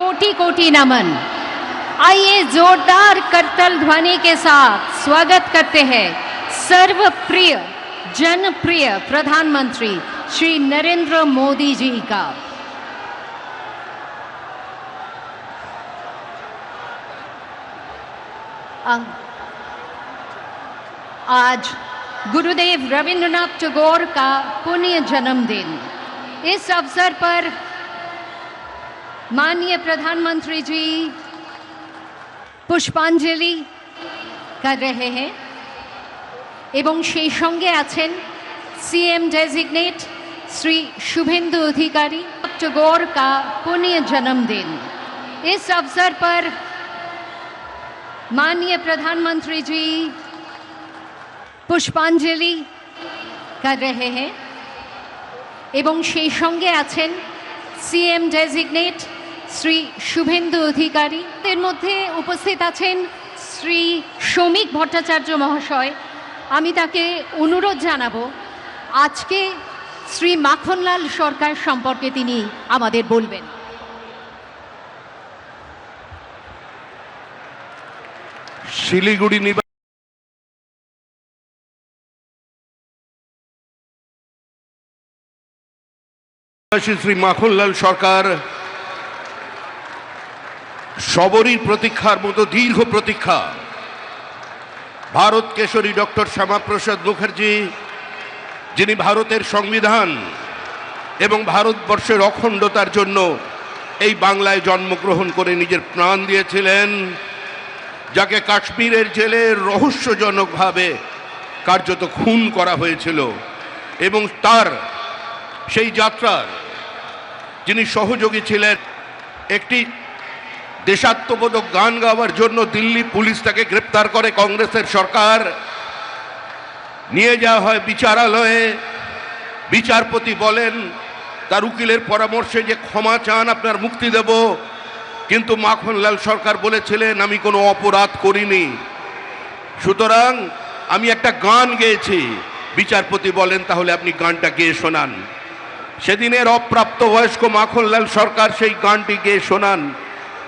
कोटि कोटि नमन। आइए जोरदार करतल ध्वनि के साथ स्वागत करते हैं सर्वप्रिय जनप्रिय प्रधानमंत्री श्री नरेंद्र मोदी जी का। आज गुरुदेव रविंद्रनाथ टैगोर का पुण्य जन्मदिन। इस अवसर पर माननीय प्रधानमंत्री जी पुष्पांजलि कर रहे हैं एवं সেই সঙ্গে আছেন सीएम डेजिग्नेट श्री शुभेंदु अधिकारी। टैगोर का पुण्य जन्मदिन। इस अवसर पर माननीय प्रधानमंत्री जी पुष्पांजलि कर रहे हैं एवं সেই সঙ্গে আছেন सीएम डेजिग्नेट श्री शुभेंदु अधिकारी। এর মধ্যে উপস্থিত আছেন শ্রী শ্রমিক ভট্টাচার্য মহাশয়। আমি তাকে অনুরোধ জানাবো আজকে শ্রী মাখনলাল সরকার সম্পর্কে তিনি আমাদের বলবেন। শিলিগুড়ি নিবাসী শ্রী মাখনলাল সরকার সবরই প্রতীক্ষার মতো দীর্ঘ প্রতীক্ষা ভারত কেশরী ডক্টর শ্যামাপ্রসাদ মুখার্জি, যিনি ভারতের সংবিধান এবং ভারতবর্ষের অখণ্ডতার জন্য এই বাংলায় জন্মগ্রহণ করে নিজের প্রাণ দিয়েছিলেন, যাকে কাশ্মীরের জেলে রহস্যজনকভাবে কার্যত খুন করা হয়েছিল এবং তার সেই যাত্রার যিনি সহযোগী ছিলেন। একটি দেশাত্মবোধক গান গাওয়ার জন্য দিল্লি পুলিশ তাকে গ্রেপ্তার করে কংগ্রেসের সরকার। নিয়ে যাওয়া হয় বিচারালয়ে। বিচারপতি বলেন তার উকিলের পরামর্শে যে ক্ষমা চান, আপনার মুক্তি দেব। কিন্তু মাখনলাল সরকার বলেছিলেন আমি কোনো অপরাধ করিনি, সুতরাং আমি একটা গান গেয়েছি। বিচারপতি বলেন তাহলে আপনি গানটা গেয়ে শোনান। সেদিনের অপ্রাপ্তবয়স্ক মাখনলাল সরকার সেই গানটি গেয়ে শোনান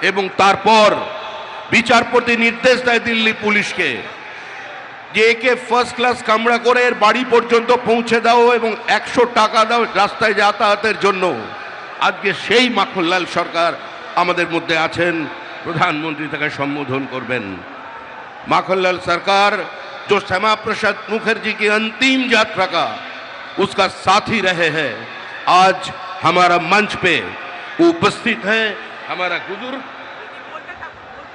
এবং তারপর বিচারপতি নির্দেশ দেয় দিল্লি পুলিশকে যে একে ফার্স্ট ক্লাস কামরা করে এর বাড়ি পর্যন্ত পৌঁছে দাও এবং 100 টাকা দাও রাস্তায় যাতায়াতের জন্য। আজকে সেই মাখনলাল সরকার আমাদের মধ্যে আছেন, প্রধানমন্ত্রী তাকে সম্বোধন করবেন। माखनलाल सरकार जो श्यामा प्रसाद मुखर्जी की अंतिम यात्रा का उसका साथी रहे हैं, आज हमारा मंच पे उपस्थित है।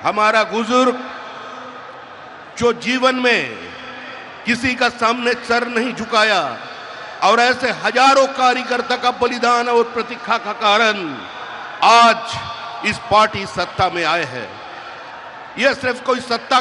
हमारा बुजुर्ग जो जीवन में किसी का सामने सर नहीं झुकाया और ऐसे हजारों कार्यकर्ता का बलिदान और प्रतीक्षा का कारण आज इस पार्टी सत्ता में आए हैं। यह सिर्फ कोई सत्ता की